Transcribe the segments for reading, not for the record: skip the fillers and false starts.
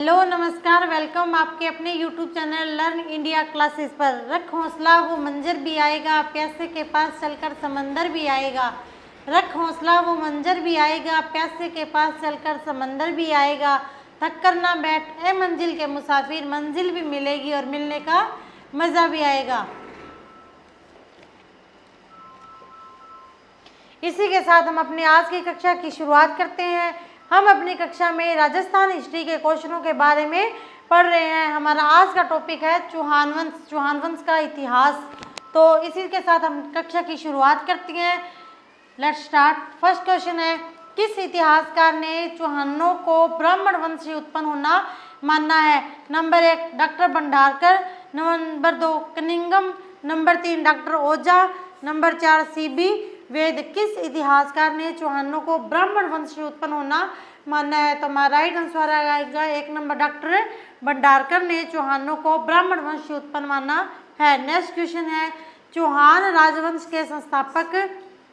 Hello नमस्कार, welcome आपके अपने YouTube channel learn India classes पर। रख हौसला वो मंजर भी आएगा, प्यासे के पास चलकर समंदर भी आएगा। रख हौसला वो मंजर भी आएगा, प्यासे के पास चलकर समंदर भी आएगा। थक कर ना बैठ ए मंजिल के मुसाफिर, मंजिल भी मिलेगी और मिलने का मज़ा भी आएगा। इसी के साथ हम अपनी आज की कक्षा की शुरुआत करते हैं। हम अपनी कक्षा में राजस्थान हिस्ट्री के क्वेश्चनों के बारे में पढ़ रहे हैं। हमारा आज का टॉपिक है चौहान वंश, चौहान वंश का इतिहास। तो इसी के साथ हम कक्षा की शुरुआत करते हैं। Let's start. फर्स्ट क्वेश्चन है, किस इतिहासकार ने चौहानों को ब्राह्मण वंश से उत्पन्न होना माना है? Number 1 doctor Bhandarkar, number 2 Cunningham, number 3 doctor Ojha, number 4 CB Ved. किस इतिहासकार ने चौहानों को ब्राह्मण वंश से उत्पन्न होना माना है? तो हमारा राइट आंसर आएगा 1 नंबर डॉक्टर भंडारकर ने चौहानों को ब्राह्मण वंश से उत्पन्न माना है। नेक्स्ट क्वेश्चन है, चौहान राजवंश के संस्थापक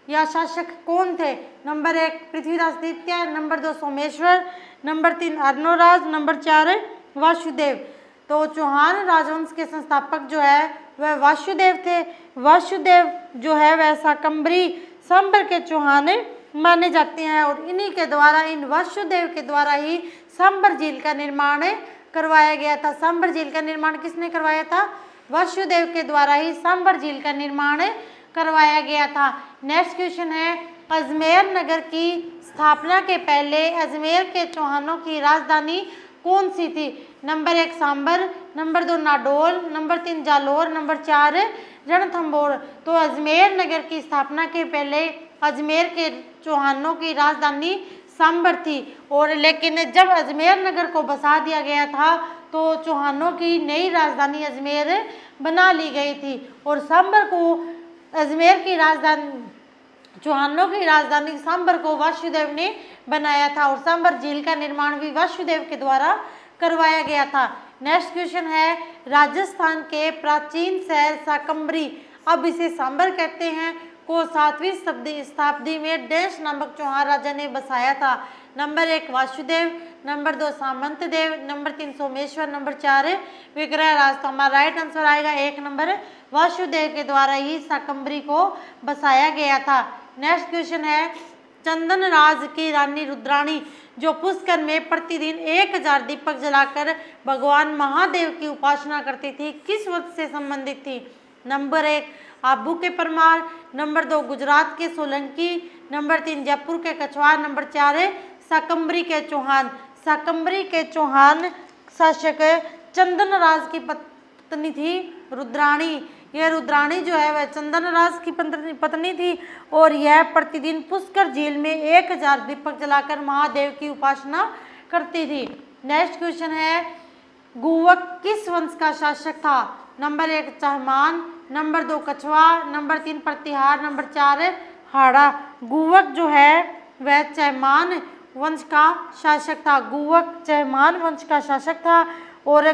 या शासक कौन थे? नंबर 1 पृथ्वीराज द्वितीय, number 2 Someshwar, number 3 Arnoraj, number 4 Vasudev. तो चौहान राजवंश के संस्थापक जो है वह वासुदेव थे। वासुदेव जो है वह शाकंभरी सांबर के चौहान माने जाते हैं और इन्हीं के द्वारा, इन वासुदेव के द्वारा ही सांबर झील का निर्माण करवाया गया था। सांबर झील का निर्माण किसने करवाया था? वासुदेव के द्वारा ही सांबर झील का निर्माण करवाया गया था। नेक्स्ट क्वेश्चन है, अजमेर नगर की स्थापना के पहले अजमेर के चौहानों की राजधानी कौन सी थी? Number 1 Sambhar, number 2 Nadol, number 3 Jalore, number 4 Ranthambore. तो अजमेर नगर की स्थापना के पहले अजमेर के चौहानों की राजधानी सांबर थी, और लेकिन जब अजमेर नगर को बसा दिया गया था तो चौहानों की नई राजधानी अजमेर बना ली गई थी और सांबर को अजमेर की राजधानी, चौहानों की राजधानी सांबर को वासुदेव ने बनाया था और सांबर झील का निर्माण भी वासुदेव के द्वारा करवाया गया था। नेक्स्ट क्वेश्चन है, राजस्थान के प्राचीन शहर शाकंभरी, अब इसे सांबर कहते हैं, को 7वीं शताब्दी में डैश नामक चौहान राजा ने बसाया था? Number 1 Vasudev, number 2 Samantdev, number 3 Someshwar, number 4 Vigrahraj. तो हमारा राइट आंसर आएगा 1 नंबर वासुदेव के द्वारा ही शाकंभरी को बसाया गया था। नेक्स्ट क्वेश्चन है, चंदन राज की रानी रुद्राणी जो पुष्कर में प्रतिदिन 1000 दीपक जलाकर भगवान महादेव की उपासना करती थी, किस वंश से संबंधित थी? नंबर 1 आबू के परमार, नंबर 2 गुजरात के सोलंकी, नंबर 3 जयपुर के कछवार, नंबर 4 शाकंभरी के चौहान। शाकंभरी के चौहान शासक चंदन राज की पत्नी थी रुद्राणी। यह रुद्राणी जो है वह चंदन राज की पत्नी थी और यह प्रतिदिन पुष्कर झील में 1000 दीपक जलाकर महादेव की उपासना करती थी। नेक्स्ट क्वेश्चन है, गुवक किस वंश का शासक था? Number 1 Chahamana, number 2 Kachhwaha, number 3 Pratihara, number 4 Hada. Guvaka जो है वह चहमान वंश का शासक था। गुवक चहमान वंश का शासक था और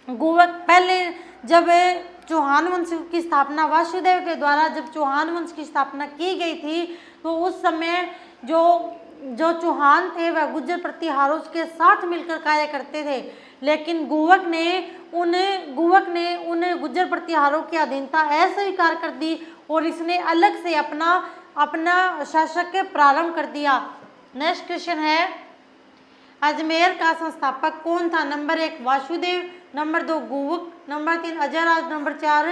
गुवक पहले जब चौहान वंश की स्थापना वासुदेव के द्वारा, जब चौहान वंश की स्थापना की गई थी तो उस समय जो चौहान थे वह गुर्जर प्रतिहारों के साथ मिलकर कार्य करते थे, लेकिन गुवक ने उन गुर्जर प्रतिहारों की अधीनता अस्वीकार कर दी और इसने अलग से अपना शासक प्रारंभ कर दिया। नेक्स्ट क्वेश्चन है, अजमेर का संस्थापक कौन था? Number 1 Vasudev, number 2 Guvak, number 3 Ajayraj, number 4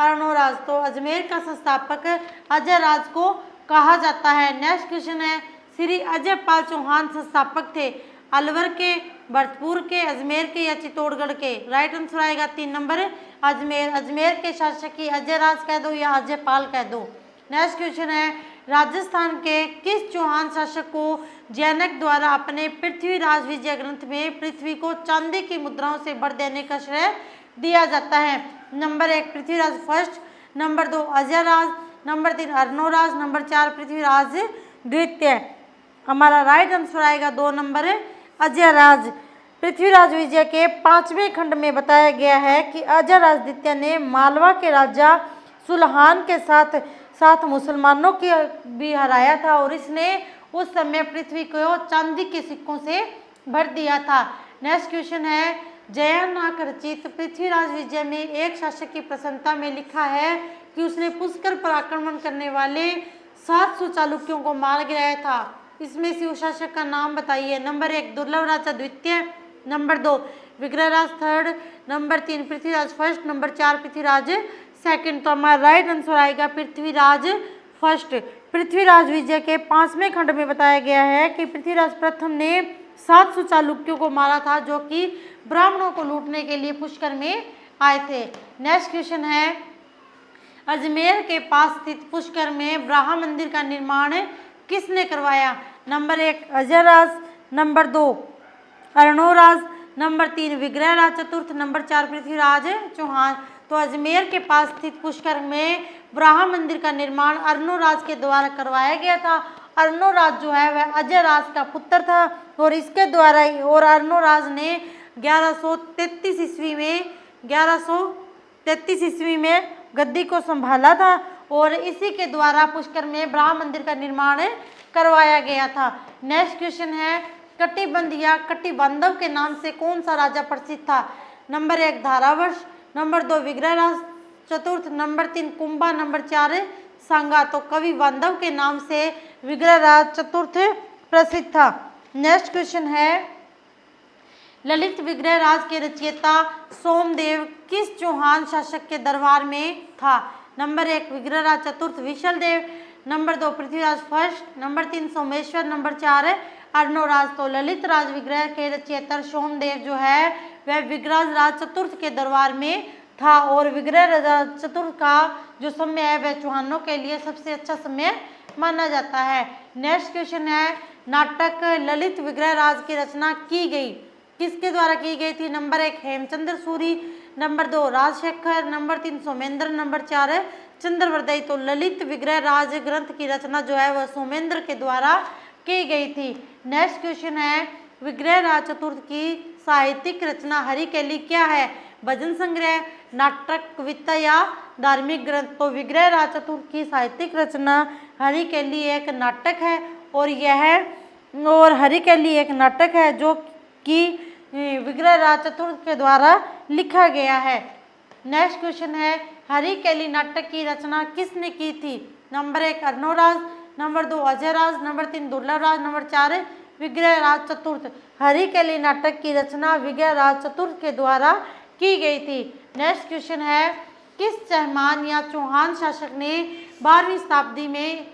Arnoraj. तो अजमेर का संस्थापक अजयराज को कहा जाता है। नेक्स्ट क्वेश्चन है, श्री अजयपाल चौहान संस्थापक थे अलवर के, भरतपुर के, अजमेर के या चित्तौड़गढ़ के? राइट आंसर आएगा 3 नंबर अजमेर। अजमेर के शासक की अजयराज कह दो या अजयपाल कह दो। नेक्स्ट क्वेश्चन है, राजस्थान के किस चौहान शासक को जैनक द्वारा अपने पृथ्वीराज विजय ग्रंथ में पृथ्वी को चांदी की मुद्राओं से भर देने का श्रेय दिया जाता है? Number 1 Prithviraj first, number 2 Ajayraj, number 3 Arnoraj, number 4 Prithviraj द्वितीय। हमारा राइट आंसर आएगा 2 नंबर अजयराज। पृथ्वीराज विजय के 5वें खंड में बताया गया है कि अजयराज द्वितीय ने मालवा के राजा सुलहान के साथ मुसलमानों की भी हराया था और इसने उस समय पृथ्वी को चांदी के सिक्कों से भर दिया था। नेक्स्ट क्वेश्चन है, जयानाक रचित पृथ्वीराज विजय में एक शासक की प्रसन्नता में लिखा है कि उसने पुष्कर पर आक्रमण करने वाले 700 चालुक्यों को मार गिराया था। इसमें से उस शासक का नाम बताइए। नंबर 1 दुर्लभ राजा द्वितीय, number 2 Vigraharaja third, number 3 Prithviraj first, number 4 Prithviraj second. तो हमारा राइट आंसर आएगा पृथ्वीराज फर्स्ट। पृथ्वीराज विजय के 5वें खंड में बताया गया है कि पृथ्वीराज प्रथम ने 700 चालुक्यों को मारा था जो कि ब्राह्मणों को लूटने के लिए पुष्कर में आए थे। नेक्स्ट क्वेश्चन है, अजमेर के पास स्थित पुष्कर में ब्रह्मा मंदिर का निर्माण किसने करवाया? Number 1 Ajayaraja, number 2 Arnoraja, number 3 Vigraharaja चतुर्थ, नंबर 4 पृथ्वीराज चौहान। तो अजमेर के पास स्थित पुष्कर में ब्रह्मा मंदिर का निर्माण अर्णोराज के द्वारा करवाया गया था। अर्णोराज जो है वह अजयराज का पुत्र था और इसके द्वारा और अर्णोराज ने 1133 ईस्वी में गद्दी को संभाला था और इसी के द्वारा पुष्कर में ब्रह्मा मंदिर का निर्माण करवाया गया था। नेक्स्ट क्वेश्चन है, कटिबंध या कटिबांधव के नाम से कौन सा राजा प्रसिद्ध था? नंबर 1 धारावर्ष, नंबर 2 विग्रहराज चतुर्थ, नंबर 3 कुंभा, नंबर 4 सांगा। तो कवि बांधव के नाम से विग्रहराज चतुर्थ प्रसिद्ध था। नेक्स्ट क्वेश्चन है, ललित विग्रहराज के रचयिता सोमदेव किस चौहान शासक के दरबार में था? नंबर 1 विग्रहराज चतुर्थ Vishaldev, number 2 Prithviraj first, number 3 Someshwar, number 4 Arnoraj. तो ललित राज विग्रह के रचयिता सोमदेव जो है वह विग्रहराज चतुर्थ के दरबार में था और विग्रहराज चतुर्थ का जो समय है वह चौहानों के लिए सबसे अच्छा समय माना जाता है। नेक्स्ट क्वेश्चन है, नाटक ललित विग्रहराज की रचना की गई किसके द्वारा की गई थी? Number 1 Hemchandra Suri, number 2 Rajshekhar, number 3 Somendra, number 4 Chandbardai. तो ललित विग्रहराज ग्रंथ की रचना जो है वह सोमेंद्र के द्वारा की गई थी। नेक्स्ट क्वेश्चन है, विग्रहराज चतुर्थ की साहित्यिक रचना हरिकैली क्या है? भजन संग्रह, नाटक, कविता या धार्मिक ग्रंथ? तो विग्रहराज चतुर्थ की साहित्यिक रचना हरिकैली एक नाटक है और हरिकैली एक नाटक है जो कि विग्रहराज चतुर्थ के द्वारा लिखा गया है। नेक्स्ट क्वेश्चन है, हरिकैली नाटक की रचना किसने की थी? Number 1 Arnoraja, number 2 Ajayraj, number 3 Durlabhraj, number 4 Vigraharaja चतुर्थ। हरिकैली नाटक की रचना विग्रहराज चतुर्थ के द्वारा की गई थी। नेक्स्ट क्वेश्चन है, किस चहमान या चौहान शासक ने 12वीं शताब्दी में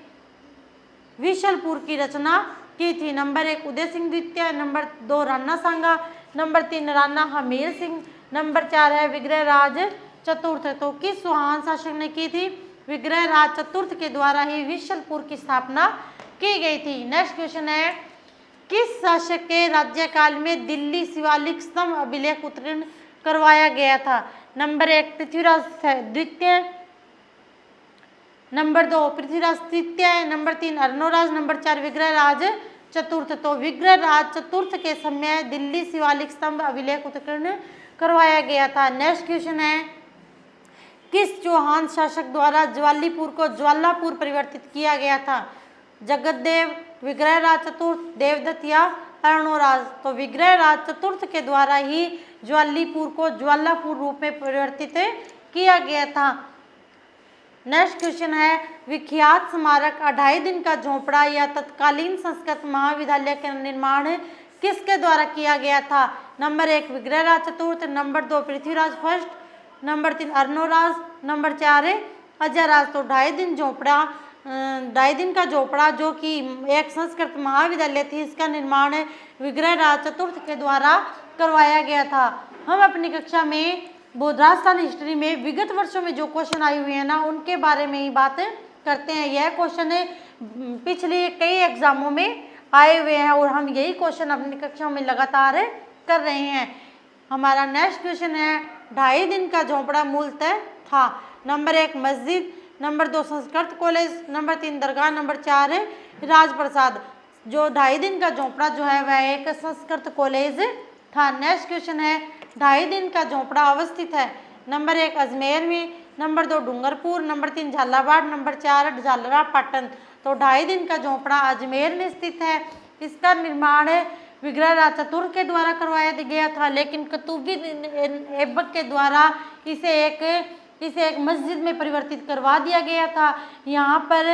विशलपुर की रचना की थी? नंबर 1 उदय सिंह द्वितीय, नंबर 2 राणा सांगा, नंबर 3 राणा हमीर सिंह, नंबर 4 है विग्रहराज चतुर्थ। तो किस चौहान शासक ने की थी? विग्रहराज चतुर्थ के द्वारा ही विशलपुर की स्थापना की गई थी। नेक्स्ट क्वेश्चन है, किस शासक के राज्यकाल में दिल्ली शिवालिक स्तंभ अभिलेख उत्कीर्ण करवाया गया था? नंबर 1 पृथ्वीराज द्वितीय, नंबर 2 पृथ्वीराज तृतीय, नंबर 3 अर्णोराज, नंबर 4 विग्रहराज चतुर्थ। तो विग्रहराज चतुर्थ के समय दिल्ली शिवालिक स्तंभ अभिलेख उत्कीर्ण करवाया गया था। नेक्स्ट क्वेश्चन है, किस चौहान शासक द्वारा ज्वालीपुर को ज्वालापुर परिवर्तित किया गया था? जगतदेव, विग्रहराज चतुर्थ, देवदत्त या अर्णोराज? तो विग्रहराज चतुर्थ के द्वारा ही ज्वालीपुर को ज्वालापुर रूप में परिवर्तित किया गया था। नेक्स्ट क्वेश्चन है, विख्यात स्मारक 2.5 दिन का झोपड़ा या तत्कालीन संस्कृत महाविद्यालय का निर्माण किसके द्वारा किया गया था? नंबर 1 विग्रहराज चतुर्थ, number 2 Prithviraj first, number 3 Arnoraj, number 4 Ajayraj. तो 2.5 दिन का झोपड़ा जो कि एक संस्कृत महाविद्यालय थी, इसका निर्माण विग्रहराज चतुर्थ के द्वारा करवाया गया था। हम अपनी कक्षा में राजस्थान हिस्ट्री में विगत वर्षों में जो क्वेश्चन आए हुए हैं ना उनके बारे में ही बात करते हैं। यह क्वेश्चन पिछले कई एग्जामों में आए हुए हैं और हम यही क्वेश्चन अपनी कक्षा में लगातार कर रहे हैं। हमारा नेक्स्ट क्वेश्चन है, 2.5 दिन का झोपड़ा मूलतः था? नंबर 1 मस्जिद, नंबर 2 संस्कृत कॉलेज, नंबर 3 दरगाह, नंबर 4 राजप्रसाद। जो 2.5 दिन का झोपड़ा जो है वह एक संस्कृत कॉलेज था। नेक्स्ट क्वेश्चन है, 2.5 दिन का झोपड़ा अवस्थित है? नंबर 1 अजमेर में, number 2 Dungarpur, number 3 Jhalawar, number 4 Jhalra Patan. तो 2.5 दिन का झोपड़ा अजमेर में स्थित है। इसका निर्माण विग्रहराज चतुर्थ के द्वारा करवाया गया था, लेकिन कुतुबुद्दीन ऐबक के द्वारा इसे एक मस्जिद में परिवर्तित करवा दिया गया था। यहाँ पर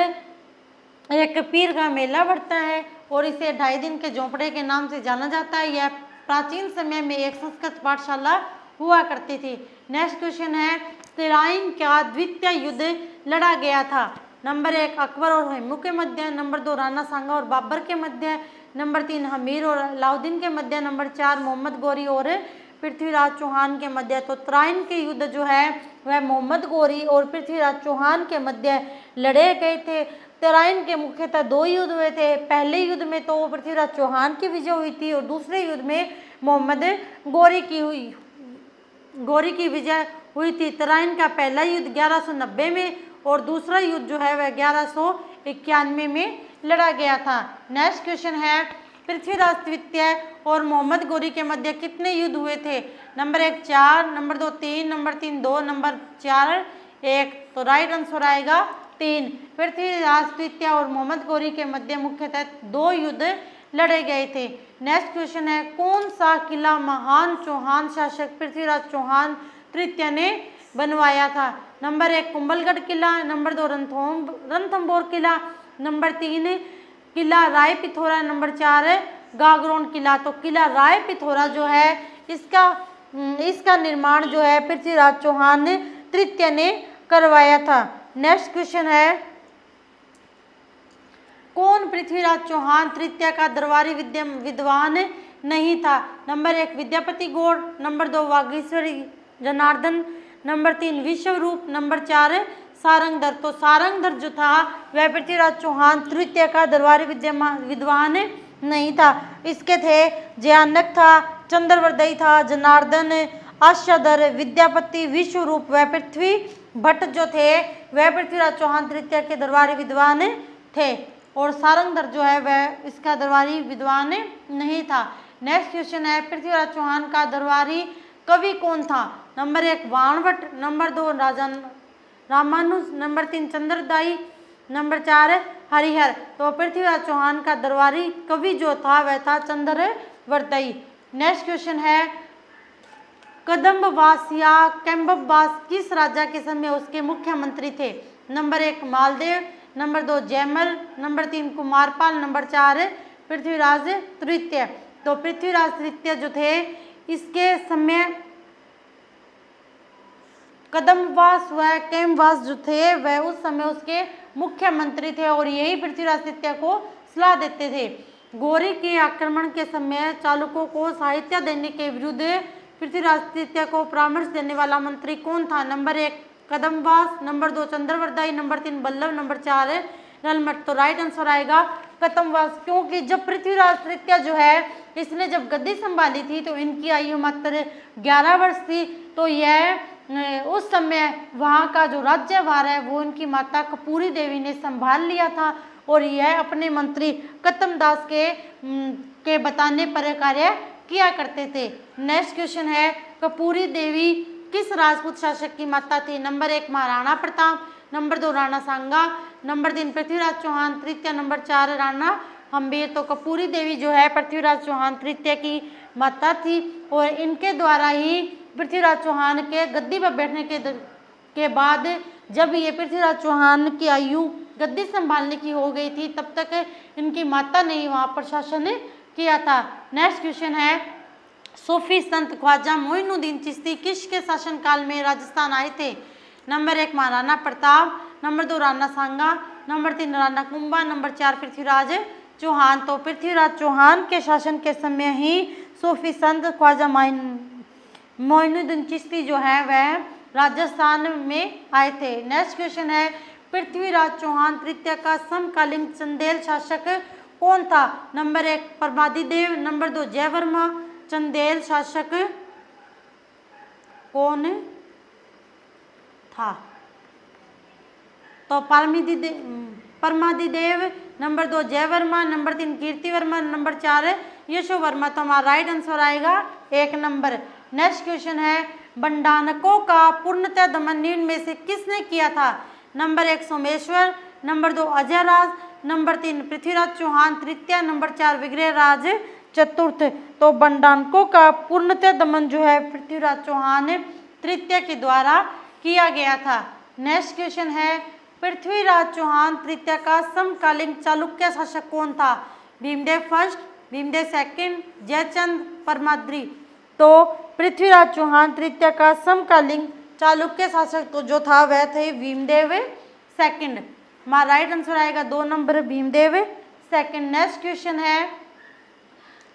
एक पीर का मेला बढ़ता है और इसे 2.5 दिन के झोंपड़े के नाम से जाना जाता है। यह प्राचीन समय में एक संस्कृत पाठशाला हुआ करती थी। नेक्स्ट क्वेश्चन है, तराइन का द्वितीय युद्ध लड़ा गया था। नंबर 1 अकबर और हुमायूं के मध्य, नंबर 2 राणा सांगा और बाबर के मध्य, नंबर 3 हमीर और अलाउद्दीन के मध्य, नंबर 4 मोहम्मद गौरी और पृथ्वीराज चौहान के मध्य। तो तराइन के युद्ध जो है वह मोहम्मद गौरी और पृथ्वीराज चौहान के मध्य लड़े गए थे। तराइन के मुख्यतः 2 युद्ध हुए थे। पहले युद्ध में तो पृथ्वीराज चौहान की विजय हुई थी और दूसरे युद्ध में मोहम्मद गौरी की विजय हुई थी। तराइन का पहला युद्ध 1190 में और दूसरा युद्ध जो है वह 1191 में लड़ा गया था। नेक्स्ट क्वेश्चन है, पृथ्वीराज द्वितीय और मोहम्मद गौरी के मध्य कितने युद्ध हुए थे? Number 1 4, number 2 3, number 3 2, number 4 1। तो राइट आंसर आएगा 3। पृथ्वीराज द्वितीय और मोहम्मद गौरी के मध्य मुख्यतः 2 युद्ध लड़े गए थे। नेक्स्ट क्वेश्चन है, कौन सा किला महान चौहान शासक पृथ्वीराज चौहान तृतीय ने बनवाया था? नंबर 1 कुंभलगढ़ किला, नंबर 2 रणथंभौर किला, नंबर 3 किला राय पिथौरा, नंबर 4 गागरोन किला। तो किला राय पिथौरा जो है इसका निर्माण जो है पृथ्वीराज चौहान तृतीय ने करवाया था। नेक्स्ट क्वेश्चन है, कौन पृथ्वीराज चौहान तृतीय का दरबारी विद्वान नहीं था? Number 1 Vidyapati Gaur, number 2 Vagishwari Janardan, number 3 Vishwaroop, number 4 Sarangdhar. तो सारंगधर जो था वह पृथ्वीराज चौहान तृतीय का दरबारी विद्वान नहीं था। इसके थे जयानक था, चंद्रवर्दई था, जनार्दन, आशाधर, विद्यापति, विश्वरूप व पृथ्वी भट्ट जो थे वह पृथ्वीराज चौहान तृतीय के दरबारी विद्वान थे और सारंगधर जो है वह इसका दरबारी विद्वान नहीं था। नेक्स्ट क्वेश्चन है, पृथ्वीराज चौहान का दरबारी कवि कौन था? नंबर 1 बाणभट्ट, नंबर 2 राजा रामानुज, नंबर 3 चंद्रदाई, नंबर 4 हरिहर। तो पृथ्वीराज चौहान का दरबारी कवि जो था वह था चंद्रवर्दई। नेक्स्ट क्वेश्चन है, कदम्बवास या कैम्बवास किस राजा के समय उसके मुख्यमंत्री थे? Number 1 Maldev, number 2 Jaimal, number 3 Kumarpal, number 4 Prithviraj तृतीय। तो पृथ्वीराज तृतीय जो थे इसके समय कदम्बवास व कैम्बवास जो थे वह उस समय उसके मुख्यमंत्री थे और यही पृथ्वीराज तृतीय को सलाह देते थे। गौरी के आक्रमण के समय चालुक्यों को सहायता देने के विरुद्ध पृथ्वीराज तृतीय को परामर्श देने वाला मंत्री कौन था? Number 1 Kadambavas, number 2 Chandravardai, number 3 Ballabh, number 4 Nalmath. तो राइट आंसर आएगा कदम्बवास, क्योंकि जब पृथ्वीराज तृतीय जो है इसने जब गद्दी संभाली थी तो इनकी आयु मात्र 11 वर्ष थी। तो यह उस समय वहाँ का जो राज्यभार है वो इनकी माता कपूरी देवी ने संभाल लिया था और यह अपने मंत्री कदम्बदास के बताने पर कार्य किया करते थे। नेक्स्ट क्वेश्चन है, कपूरी देवी किस राजपूत शासक की माता थी? नंबर 1 महाराणा प्रताप, नंबर 2 राणा सांगा, नंबर 3 पृथ्वीराज चौहान तृतीय, नंबर 4 राणा हम्बीर। तो कपूरी देवी जो है पृथ्वीराज चौहान तृतीय की माता थी और इनके द्वारा ही पृथ्वीराज चौहान के गद्दी पर बैठने के बाद जब ये पृथ्वीराज चौहान की आयु गद्दी संभालने की हो गई थी तब तक इनकी माता ने ही वहाँ पर शासन किया था। नेक्स्ट क्वेश्चन है, सूफी संत ख्वाजा मोइनुद्दीन चिश्ती किसके शासनकाल में राजस्थान आए थे? नंबर 1 महाराणा प्रताप, नंबर 2 राणा सांगा, नंबर 3 राणा कुंभा, नंबर 4 पृथ्वीराज चौहान। तो पृथ्वीराज चौहान के शासन के समय ही सूफी संत ख्वाजा मोइनुद्दीन चिश्ती जो है वह राजस्थान में आए थे। नेक्स्ट क्वेश्चन है, पृथ्वीराज चौहान तृतीय का समकालीन चंदेल शासक कौन था? Number 1 Paramadidev, number 2 Jayavarma. चंदेल शासक कौन था? तो Paramadidev, number 2 Jayavarma, number 3 Kirtivarma, number 4 Yashovarma. तो हमारा राइट आंसर आएगा 1 नंबर। नेक्स्ट क्वेश्चन है, बंडानकों का पूर्णतः दमन निम्न में से किसने किया था? Number 1 Someshwar, number 2 Ajayraj, number 3 Prithviraj Chauhan तृतीय, नंबर 4 विग्रहराज चतुर्थ। तो बंडाणकों का पूर्णतः दमन जो है पृथ्वीराज चौहान तृतीय के द्वारा किया गया था। नेक्स्ट क्वेश्चन है, पृथ्वीराज चौहान तृतीय का समकालीन चालुक्य शासक कौन था? Bhimdev first, Bhimdev second, Jaichand, Paramadri. तो पृथ्वीराज चौहान तृतीय का समकालीन चालुक्य शासक तो जो था वह थे भीमदेव सेकंड। हमारा राइट आंसर आएगा 2 number Bhimdev second. Next question है,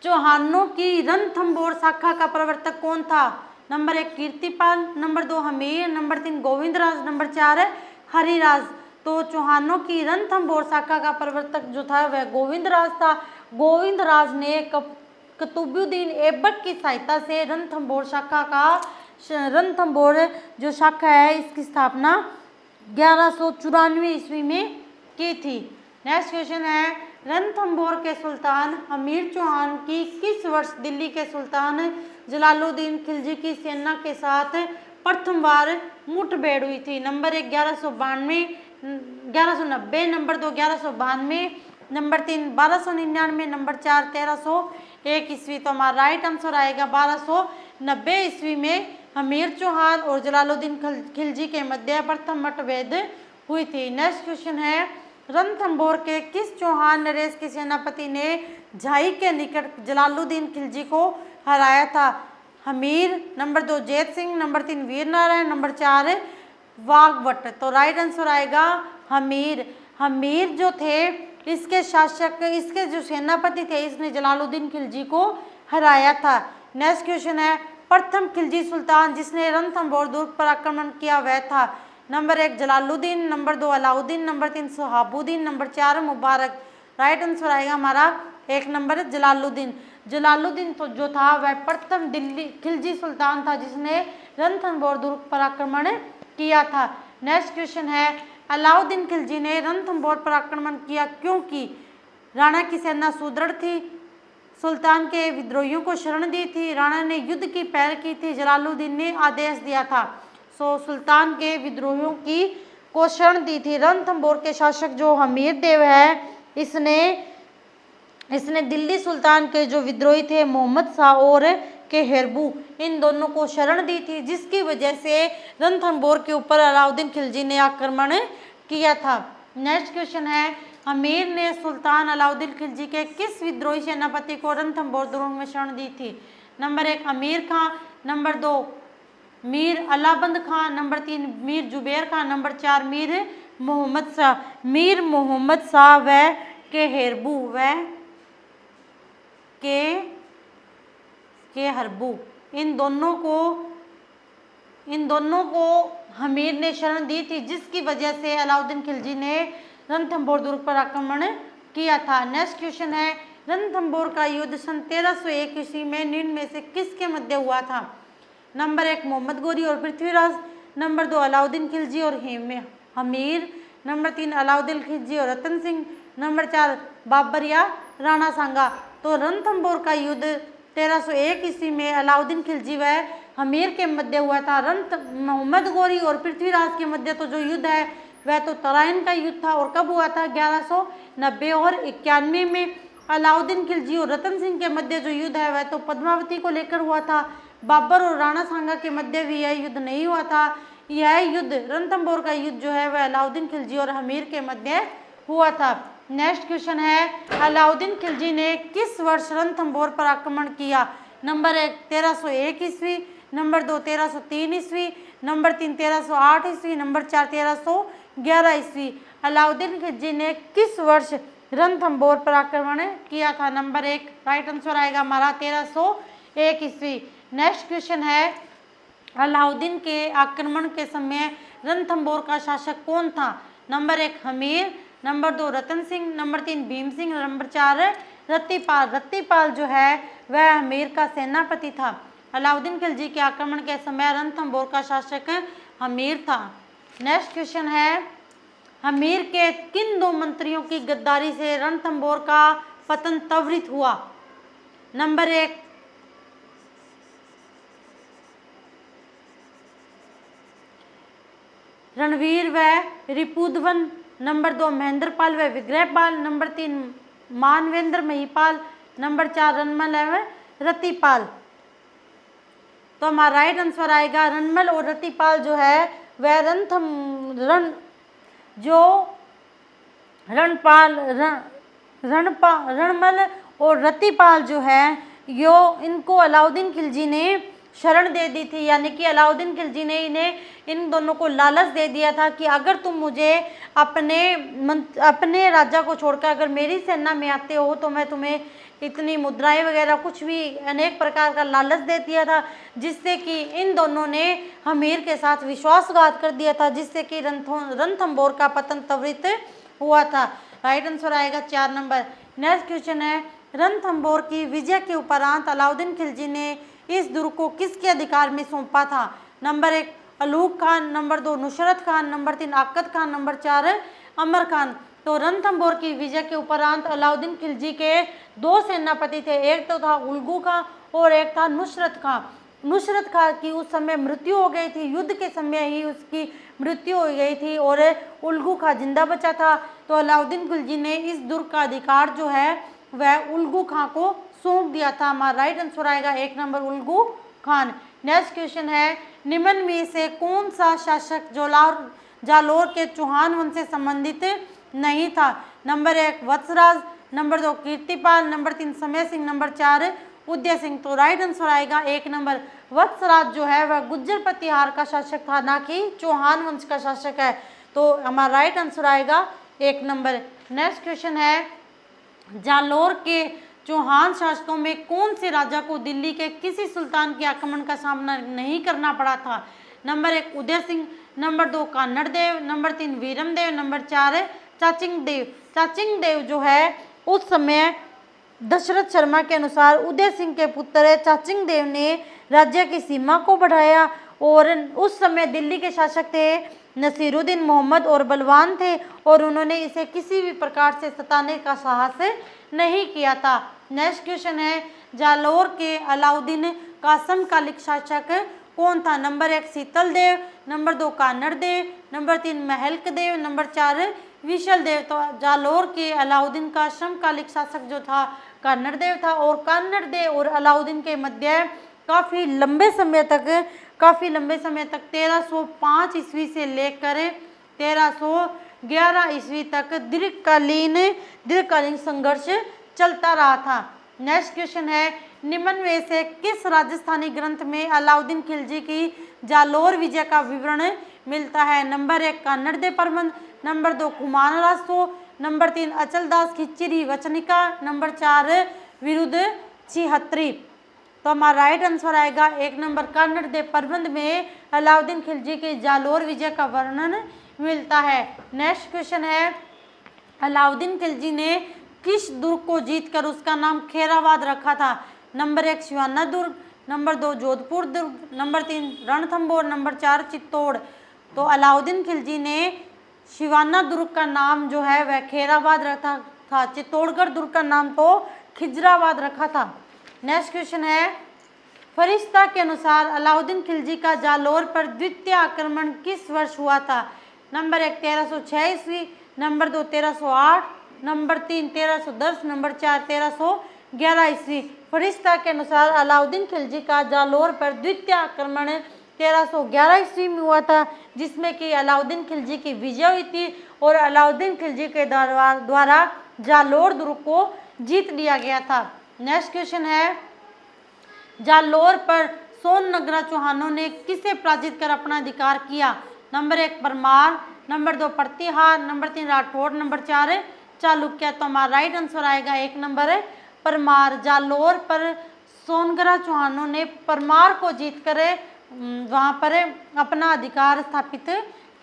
चौहानों की रणथंभौर शाखा का प्रवर्तक कौन था? Number 1 Kirtipal, number 2 Hamir, number 3 Govindraj, number 4 Hariraj. तो चौहानों की रणथंभौर शाखा का प्रवर्तक जो था वह गोविंदराज था। गोविंदराज ने कुतुबुद्दीन ऐबक की सहायता से रणथंभौर जो शाखा है इसकी स्थापना 1194 ईस्वी में की थी। नेक्स्ट क्वेश्चन है, रणथंभौर के सुल्तान हमीर चौहान की किस वर्ष दिल्ली के सुल्तान जलालुद्दीन खिलजी की सेना के साथ प्रथम बार मुठभेड़ हुई थी? नंबर 1 1190, नंबर 2 1192, नंबर 3 1299, नंबर 4 1301 ईस्वी। तो हमारा राइट आंसर आएगा 1290 ईस्वी में हमीर चौहान और जलालुद्दीन खिलजी के मध्य प्रथम मुठभेड़ हुई थी। नेक्स्ट क्वेश्चन है, रणथंभौर के किस चौहान नरेश के सेनापति ने झाई के निकट जलालुद्दीन खिलजी को हराया था? हमीर, नंबर 2 जैत सिंह, नंबर 3 वीर नारायण, नंबर 4 वाघभट्ट। तो राइट आंसर आएगा हमीर। हमीर जो थे इसके शासक, इसके जो सेनापति थे, इसने जलालुद्दीन खिलजी को हराया था। नेक्स्ट क्वेश्चन है, प्रथम खिलजी सुल्तान जिसने रणथंभौर दुर्ग पर आक्रमण किया वह था? Number 1 Jalaluddin, number 2 Alauddin, number 3 Sohabuddin, number 4 Mubarak. Right answer आएगा हमारा 1 नंबर जलालुद्दीन। जलालुद्दीन तो जो था वह प्रथम दिल्ली खिलजी सुल्तान था जिसने रणथंभौर दुर्ग पर आक्रमण किया था। नेक्स्ट क्वेश्चन है, अलाउद्दीन खिलजी ने रणथंभौर पर आक्रमण किया क्योंकि राणा की सेना सुदृढ़ थी, सुल्तान के विद्रोहियों को शरण दी थी, राणा ने युद्ध की पहल की थी, जलालुद्दीन ने आदेश दिया था। सो सुल्तान के विद्रोहियों की को शरण दी थी। रणथंभौर के शासक जो हमीर देव है इसने दिल्ली सुल्तान के जो विद्रोही थे मोहम्मद शाह और के हेरबू, इन दोनों को शरण दी थी, जिसकी वजह से रणथंभौर के ऊपर अलाउद्दीन खिलजी ने आक्रमण किया था। नेक्स्ट क्वेश्चन है, हमीर ने सुल्तान अलाउद्दीन खिलजी के किस विद्रोही सेनापति को रणथंभौर दुर्ग में शरण दी थी? नंबर 1 अमीर खां, नंबर 2 मीर अलाबंद खां, नंबर 3 मीर जुबैर खां, नंबर 4 मीर मोहम्मद शाह। मीर मोहम्मद शाह व के हेरबू के हरबू, इन दोनों को हमीर ने शरण दी थी, जिसकी वजह से अलाउद्दीन खिलजी ने रणथंभौर दुर्ग पर आक्रमण किया था। नेक्स्ट क्वेश्चन है, रणथंभौर का युद्ध सन 1301 ईस्वी में निम्न में से किसके मध्य हुआ था? नंबर 1 मोहम्मद गोरी और पृथ्वीराज, नंबर 2 अलाउद्दीन खिलजी और हमीर, नंबर 3 अलाउद्दीन खिलजी और रतन सिंह, नंबर 4 बाबर या राणा सांगा। तो रणथंभौर का युद्ध 1301 ईस्वी में अलाउद्दीन खिलजी व हमीर के मध्य हुआ था। मोहम्मद गोरी और पृथ्वीराज के मध्य तो जो युद्ध है वह तो तराइन का युद्ध था, और कब हुआ था? 1190 और 91 में। अलाउद्दीन खिलजी और रतन सिंह के मध्य जो युद्ध है वह तो पद्मावती को लेकर हुआ था। बाबर और राणा सांगा के मध्य भी यह युद्ध नहीं हुआ था। यह युद्ध रणथंभौर का युद्ध जो है वह अलाउद्दीन खिलजी और हमीर के मध्य हुआ था। नेक्स्ट क्वेश्चन है, अलाउद्दीन खिलजी ने किस वर्ष रणथंभौर पर आक्रमण किया? नंबर 1 1301 ईस्वी, नंबर 2 1303 ईस्वी, नंबर 3 1308 ईस्वी, नंबर 4 1311 ईस्वी। अलाउद्दीन खिलजी ने किस वर्ष रणथंभौर पर आक्रमण किया था? नंबर 1 राइट आंसर आएगा हमारा 1301 ईस्वी। नेक्स्ट क्वेश्चन है, अलाउद्दीन के आक्रमण के समय रणथंभौर का शासक कौन था? Number 1 Hamir, number 2 Ratan Singh, number 3 Bhim Singh, number 4 रत्तीपाल। रत्तीपाल जो है वह हमीर का सेनापति था। अलाउद्दीन खिलजी के आक्रमण के समय रणथंभौर का शासक हमीर था। नेक्स्ट क्वेश्चन है, हमीर के किन 2 मंत्रियों की गद्दारी से रणथंभौर का पतन त्वरित हुआ? नंबर 1 रणवीर व रिपुदमन, नंबर 2 महेंद्रपाल व विग्रहपाल, नंबर 3 मानवेंद्र महिपाल, नंबर 4 रणमल एवं रतिपाल। तो हमारा राइट आंसर आएगा रणमल और रतिपाल जो है वह रणमल और रतिपाल जो है यो इनको अलाउद्दीन खिलजी ने शरण दे दी थी, यानी कि अलाउद्दीन खिलजी ने इन्हें इन दोनों को लालच दे दिया था कि अगर तुम मुझे अपने राजा को छोड़कर अगर मेरी सेना में आते हो तो मैं तुम्हें इतनी मुद्राएं वगैरह कुछ भी अनेक प्रकार का लालच दे दिया था, जिससे कि इन दोनों ने हमीर के साथ विश्वासघात कर दिया था, जिससे कि रणथंभौर का पतन त्वरित हुआ था। राइट आंसर आएगा 4 नंबर। नेक्स्ट क्वेश्चन है रणथंभौर की विजय के उपरांत अलाउद्दीन खिलजी ने इस दुर्ग को किसके अधिकार में सौंपा था? Number 1 Ulugh Khan, number 2 Nusrat Khan, number 3 Akad Khan, number 4 Amar Khan. तो रणथंभौर की विजय के उपरांत अलाउद्दीन खिलजी के 2 सेनापति थे, एक तो था उल्गू खां और एक था नुसरत खां। नुसरत खां की उस समय मृत्यु हो गई थी, युद्ध के समय ही उसकी मृत्यु हो गई थी और उल्गू खां जिंदा बचा था। तो अलाउद्दीन खिलजी ने इस दुर्ग का अधिकार जो है वह उल्गू खां को सौंप दिया था। हमारा राइट आंसर आएगा 1 नंबर उल्गू खान। नेक्स्ट क्वेश्चन है निम्न में से कौन सा शासक जालोर के चौहान वंश से संबंधित नहीं था? Number 1 Vatsraj, number 2 Kirtipal, number 3 Samay Singh, number 4 Uday Singh. तो राइट आंसर आएगा 1 नंबर वत्सराज जो है वह गुज्जर प्रतिहार का शासक था, ना कि चौहान वंश का शासक है। तो हमारा राइट आंसर आएगा 1 नंबर। नेक्स्ट क्वेश्चन है जालोर के चौहान शासकों में कौन से राजा को दिल्ली के किसी सुल्तान के आक्रमण का सामना नहीं करना पड़ा था? नंबर 1 उदय सिंह, नंबर 2 कान्हड़ देव, नंबर 3 वीरम देव, नंबर 4 चाचिंग देव। चाचिंग देव जो है उस समय दशरथ शर्मा के अनुसार उदय सिंह के पुत्र चाचिंग देव ने राज्य की सीमा को बढ़ाया और उस समय दिल्ली के शासक थे नसीरुद्दीन मोहम्मद और बलवान थे और उन्होंने इसे किसी भी प्रकार से सताने का साहस नहीं किया था। नेक्स्ट क्वेश्चन है जालोर के अलाउद्दीन का समकालिक शासक कौन था? नंबर 1 शीतल देव, नंबर 2 कान्हड़ देव, नंबर 3 महलक देव, नंबर 4 विशल देव। तो जालोर के अलाउद्दीन का समकालिक शासक जो था कान्हड़ देव था और कान्हड़ देव और अलाउद्दीन के मध्य काफ़ी लंबे समय तक 1305 ईस्वी से लेकर 1311 ईस्वी तक दीर्घकालीन संघर्ष चलता रहा था। नेक्स्ट क्वेश्चन है निम्न में से किस राजस्थानी ग्रंथ में अलाउद्दीन खिलजी की जालोर विजय का विवरण मिलता है? नंबर 1 कान्हड़ देव प्रबंध, नंबर 2 कुमार रासो, नंबर 3 अचलदास की चिरी वचनिका, नंबर 4 विरुद्ध छिहत्तरी। तो हमारा राइट आंसर आएगा 1 नंबर कान्हड़ देव प्रबंध में अलाउद्दीन खिलजी के जालोर विजय का वर्णन मिलता है। नेक्स्ट क्वेश्चन है अलाउद्दीन खिलजी ने किस दुर्ग को जीतकर उसका नाम खेराबाद रखा था? नंबर 1 सिवाना दुर्ग, नंबर 2 जोधपुर दुर्ग, नंबर 3 रणथंभौर, नंबर 4 चित्तौड़। तो अलाउद्दीन खिलजी ने सिवाना दुर्ग का नाम जो है वह खेराबाद रखा था, चित्तौड़गढ़ दुर्ग का नाम तो खिजराबाद रखा था। नेक्स्ट क्वेश्चन है फरिश्ता के अनुसार अलाउद्दीन खिलजी का जालोर पर द्वितीय आक्रमण किस वर्ष हुआ था? नंबर 1 1306 ईस्वी, नंबर 2 1308, नंबर 3 1310, नंबर 4 1311 ईस्वी। फरिश्ता के अनुसार अलाउद्दीन खिलजी का जालोर पर द्वितीय आक्रमण 1311 ईस्वी में हुआ था, जिसमें कि अलाउद्दीन खिलजी की विजय हुई थी और अलाउद्दीन खिलजी के द्वारा जालोर दुर्ग को जीत लिया गया था। नेक्स्ट क्वेश्चन है जालोर पर सोननगरा चौहानों ने किसे पराजित कर अपना अधिकार किया? नंबर 1 परमार, नंबर 2 प्रतिहार, नंबर 3 राठौड़, नंबर 4 चालुक्य। तो हमारा राइट आंसर आएगा 1 नंबर परमार। जालोर पर सोनगरा चौहानों ने परमार को जीतकर वहाँ पर अपना अधिकार स्थापित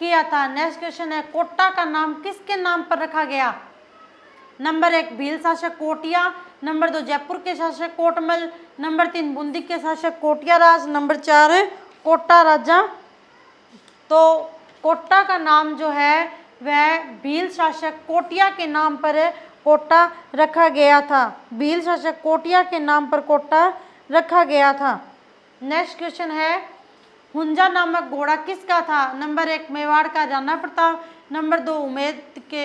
किया था। नेक्स्ट क्वेश्चन है कोटा का नाम किसके नाम पर रखा गया? नंबर 1 भील शासक कोटिया, नंबर 2 जयपुर के शासक कोटमल, नंबर 3 बूंदी के शासक कोटिया राज, नंबर 4 कोटा राजा। तो कोटा का नाम जो है वह भील शासक कोटिया के नाम पर कोटा रखा गया था। भील शासक कोटिया के नाम पर कोटा रखा गया था। नेक्स्ट क्वेश्चन है हुंजा नामक घोड़ा किसका था? नंबर 1 मेवाड़ का राणा प्रताप, नंबर 2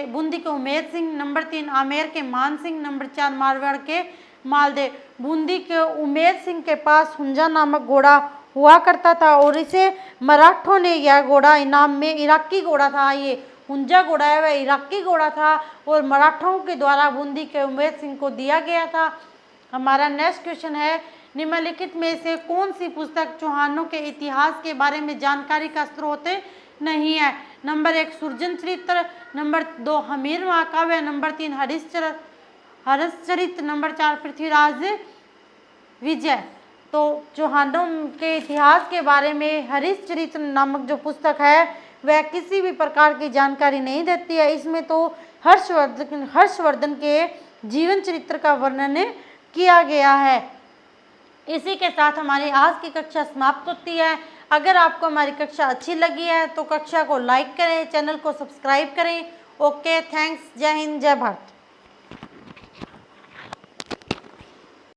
बूंदी के उमेद सिंह, नंबर 3 आमेर के मान सिंह, नंबर 4 मारवाड़ के मालदेव। बूंदी के उमेद सिंह के पास हुंजा नामक घोड़ा हुआ करता था और इसे मराठों ने, यह घोड़ा इनाम में इराकी घोड़ा था, ये हुंजा घोड़ा है वह इराकी घोड़ा था और मराठों के द्वारा बूंदी के उमेद सिंह को दिया गया था। हमारा नेक्स्ट क्वेश्चन है, निम्नलिखित में से कौन सी पुस्तक चौहानों के इतिहास के बारे में जानकारी का स्रोत नहीं है? नंबर 1 सुरजन चरित्र, नंबर 2 हमीर महाकाव्य, नंबर 3 हरिश्चरित्र, नंबर 4 पृथ्वीराज विजय। तो चौहानों के इतिहास के बारे में हरिश्चरित्र नामक जो पुस्तक है वह किसी भी प्रकार की जानकारी नहीं देती है। इसमें तो हर्षवर्धन के जीवन चरित्र का वर्णन किया गया है। इसी के साथ हमारी आज की कक्षा समाप्त होती है। अगर आपको हमारी कक्षा अच्छी लगी है तो कक्षा को लाइक करें, चैनल को सब्सक्राइब करें। Okay, thanks. जय हिंद, जय भारत।